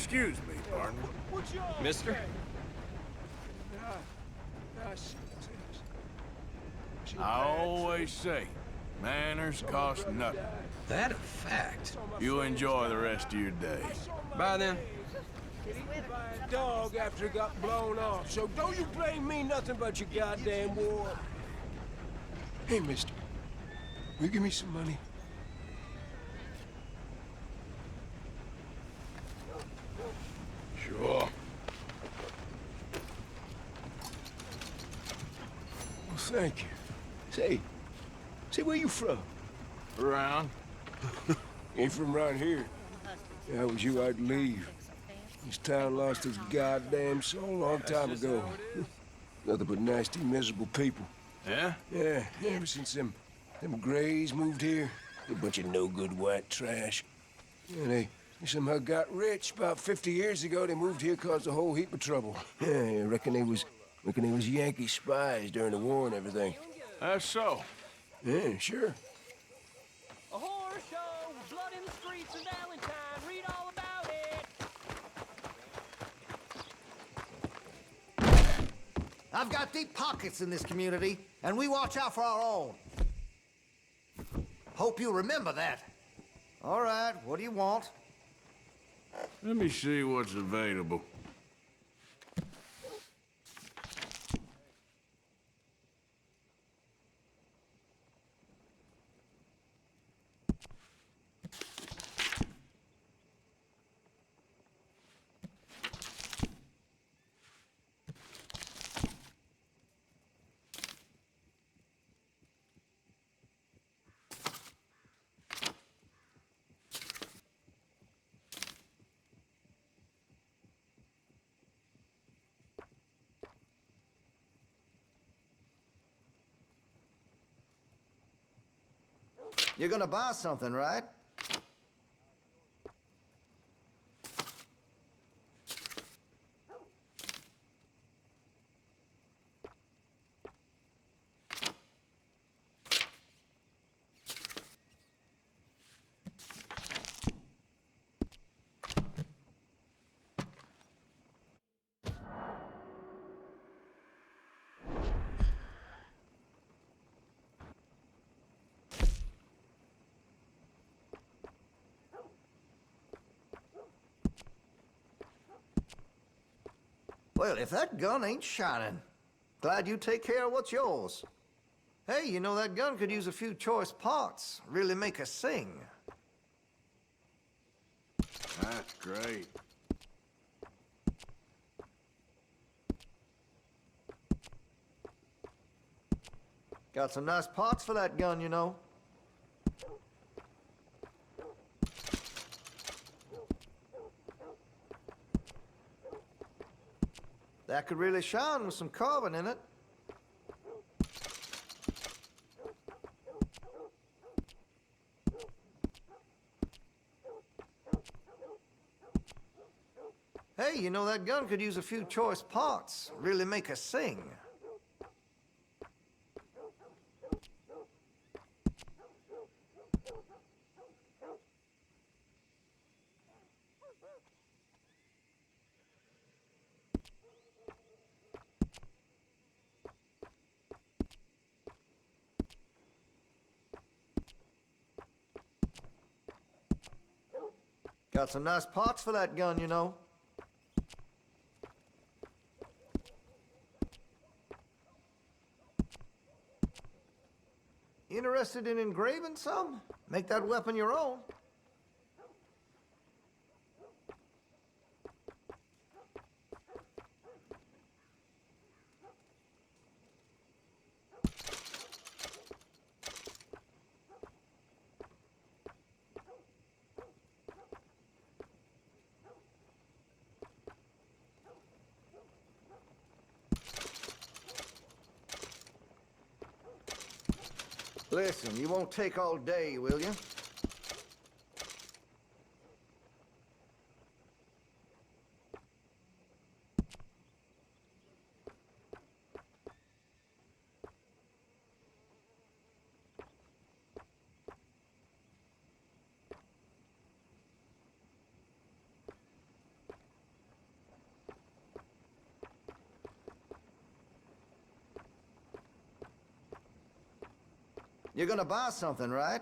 Excuse me, partner. What's your Mister? I always say, manners cost nothing. That a fact. You enjoy the rest of your day. Bye then. By a dog after it got blown off, so don't you blame me nothing but your goddamn war. Hey, mister, will you give me some money? Sure. Well, thank you. Say, where you from? Around? Ain't from around here. If I was you, I'd leave. This town lost its goddamn soul a long time ago. Nothing but nasty, miserable people. Yeah? Yeah, ever since them Grays moved here, a bunch of no-good white trash. Yeah, they somehow got rich. About 50 years ago, they moved here, caused a whole heap of trouble. Yeah, I reckon they was Yankee spies during the war and everything. That's so. Yeah, sure. A horror show, blood in the streets of Valentine. Read all about it. I've got deep pockets in this community, and we watch out for our own. Hope you remember that. All right, what do you want? Let me see what's available. You're gonna buy something, right? Well, if that gun ain't shining, glad you take care of what's yours. Hey, you know that gun could use a few choice parts, really make us sing. That's great. Got some nice parts for that gun, you know. That could really shine with some carbon in it. Hey, you know that gun could use a few choice parts, really make us sing. Got some nice parts for that gun, you know. Interested in engraving some? Make that weapon your own. Listen, you won't take all day, will you? You're gonna buy something, right?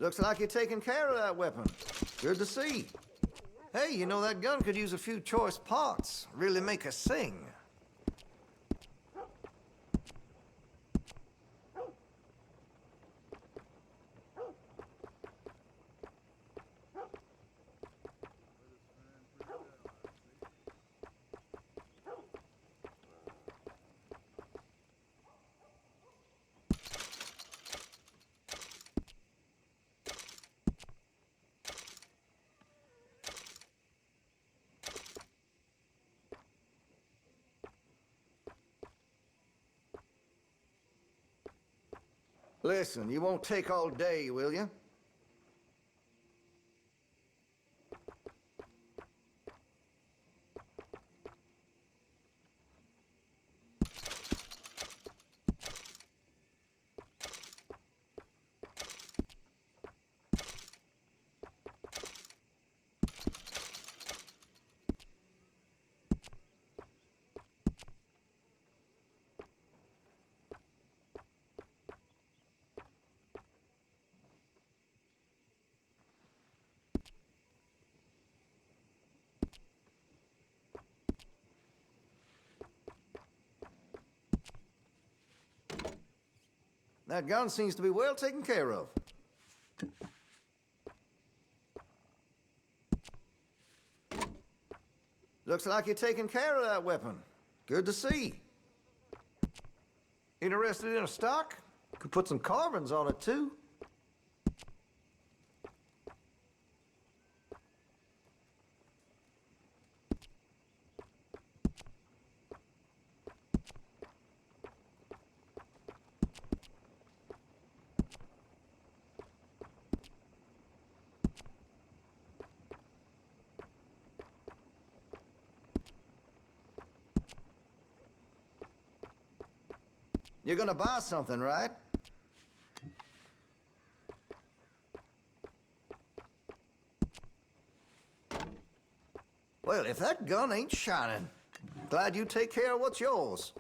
Looks like you're taking care of that weapon. Good to see. Hey, you know that gun could use a few choice parts. Really make us sing. Listen, you won't take all day, will you? That gun seems to be well taken care of. Looks like you're taking care of that weapon. Good to see. Interested in a stock? Could put some carbons on it, too. You're gonna buy something, right? Well, if that gun ain't shining, glad you take care of what's yours.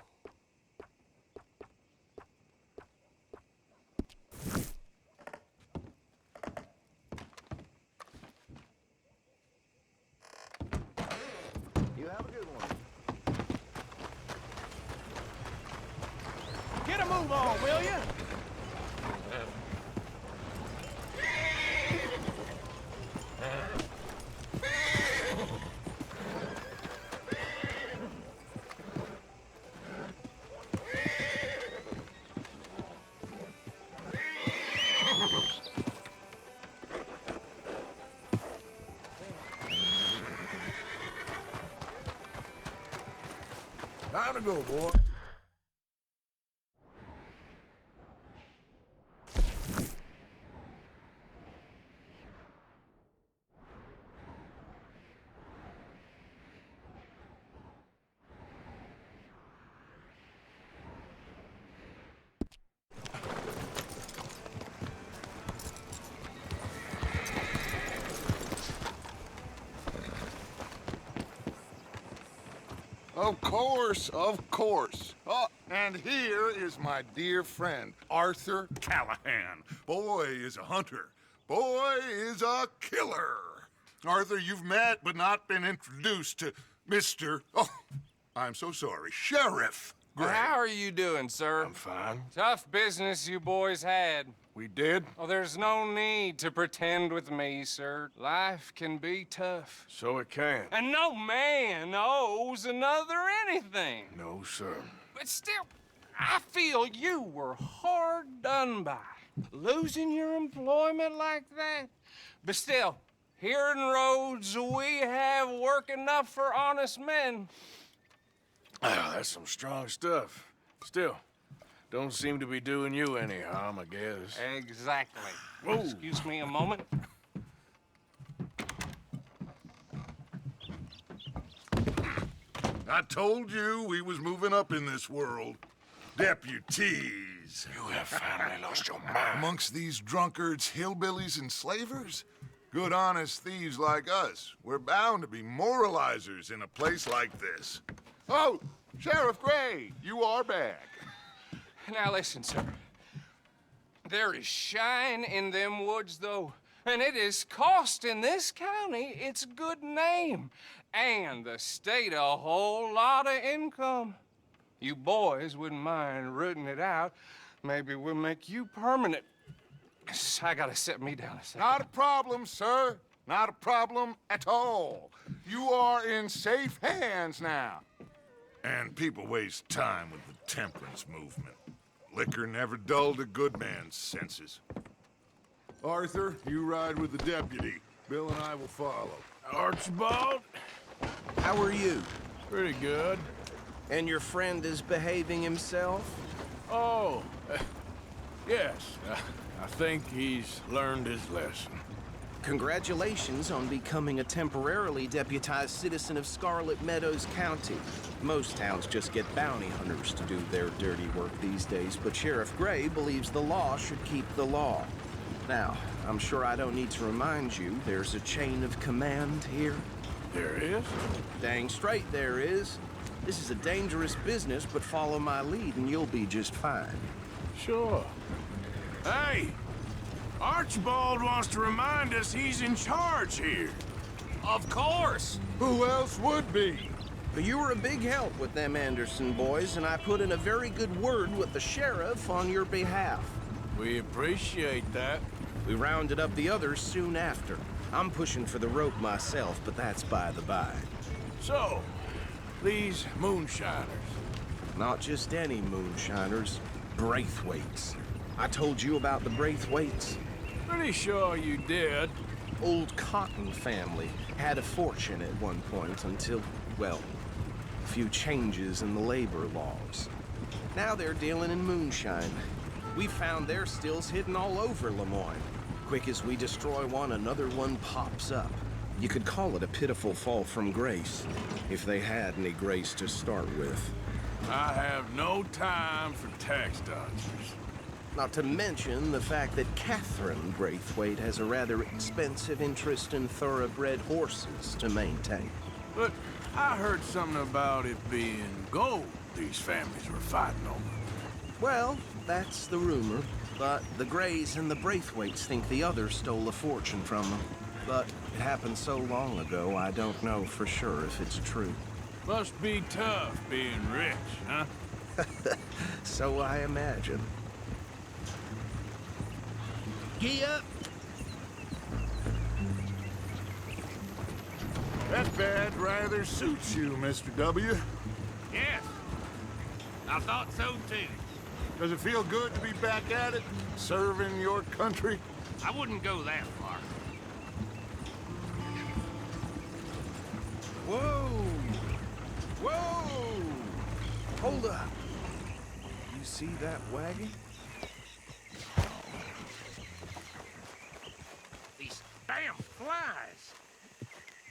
You have a good one. Get a move on, will you? Time to go, boy. Of course, of course. Oh, and here is my dear friend, Arthur Callahan. Boy is a hunter. Boy is a killer. Arthur, you've met but not been introduced to Mr. Oh, I'm so sorry, Sheriff Gray. How are you doing, sir? I'm fine. Tough business you boys had. We did, Oh, there's no need to pretend with me, sir. Life can be tough. so it can. And no man owes another anything. No, sir. But still, I feel you were hard done by. Losing your employment like that. But still, here in Rhodes, we have work enough for honest men. Ah, that's some strong stuff. Still, Don't seem to be doing you any harm, I guess. Exactly. Whoa. Excuse me a moment. I told you we was moving up in this world. Deputies. You have finally lost your mind. Amongst these drunkards, hillbillies, and slavers? Good honest thieves like us. We're bound to be moralizers in a place like this. Oh, Sheriff Gray, you are back. Now listen, sir. There is shine in them woods, though, and it is costing this county its good name and the state a whole lot of income. You boys wouldn't mind rooting it out. Maybe we'll make you permanent. I gotta set me down a second. Not a problem, sir. Not a problem at all. You are in safe hands now. And people waste time with the temperance movement. Liquor never dulled a good man's senses. Arthur, you ride with the deputy. Bill and I will follow. Archibald? How are you? Pretty good. And your friend is behaving himself? Oh, yes. I think he's learned his lesson. Congratulations on becoming a temporarily deputized citizen of Scarlet Meadows County. Most towns just get bounty hunters to do their dirty work these days, but Sheriff Gray believes the law should keep the law. Now, I'm sure I don't need to remind you, there's a chain of command here. There is? Dang straight there is. This is a dangerous business, but follow my lead and you'll be just fine. Sure. Hey! Archibald wants to remind us he's in charge here. Of course! Who else would be? But you were a big help with them Anderson boys, and I put in a very good word with the sheriff on your behalf. We appreciate that. We rounded up the others soon after. I'm pushing for the rope myself, but that's by the by. So, these moonshiners. Not just any moonshiners, Braithwaites. I told you about the Braithwaites. Pretty sure you did. Old Cotton family had a fortune at one point until, well, a few changes in the labor laws. Now they're dealing in moonshine. We found their stills hidden all over Lemoyne. Quick as we destroy one, another one pops up. You could call it a pitiful fall from grace, if they had any grace to start with. I have no time for tax dodgers. Not to mention the fact that Catherine Braithwaite has a rather expensive interest in thoroughbred horses to maintain. But I heard something about it being gold these families were fighting over. Well, that's the rumor, but the Grays and the Braithwaites think the others stole a fortune from them. But it happened so long ago, I don't know for sure if it's true. Must be tough being rich, huh? So I imagine. Gee up! That bad rather suits you, Mr. W. Yes. I thought so too. Does it feel good to be back at it, serving your country? I wouldn't go that far. Whoa! Whoa! Hold up. You see that wagon? These damn flies.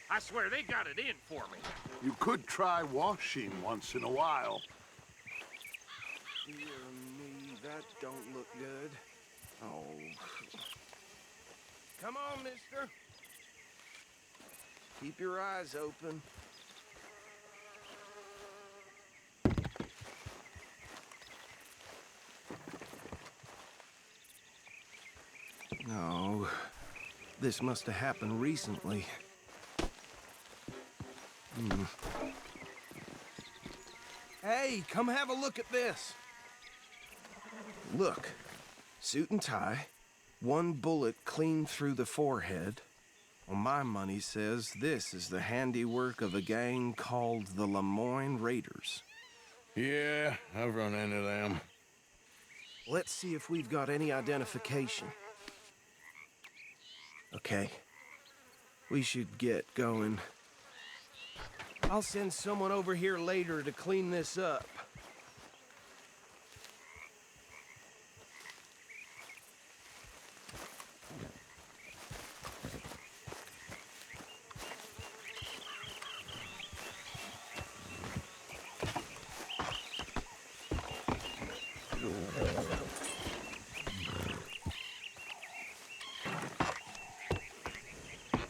I swear they got it in for me. You could try washing once in a while. Dear me, that don't look good. Oh. Come on, mister. Keep your eyes open. No. This must have happened recently. Hey, come have a look at this. Look, suit and tie, one bullet clean through the forehead. Well, my money says this is the handiwork of a gang called the Lemoyne Raiders. Yeah, I've run into them. Let's see if we've got any identification. Okay. We should get going. I'll send someone over here later to clean this up.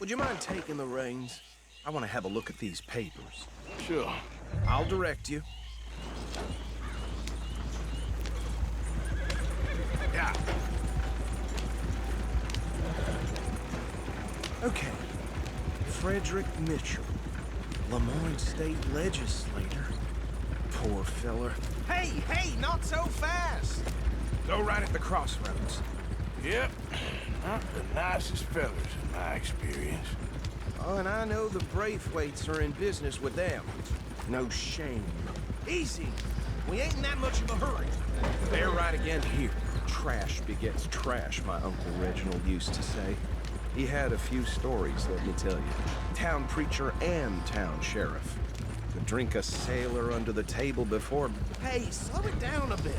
Would you mind taking the reins? I want to have a look at these papers. Sure. I'll direct you. Yeah. Okay. Frederick Mitchell, Lemoyne State Legislator. Poor feller. Hey, not so fast! Go right at the crossroads. Yep. Not the nicest fellas in my experience. Oh, and I know the Braithwaites are in business with them. No shame. Easy! We ain't in that much of a hurry. They're right again here. Trash begets trash, my Uncle Reginald used to say. He had a few stories, let me tell you. Town preacher and town sheriff. Could drink a sailor under the table before... Hey, slow it down a bit.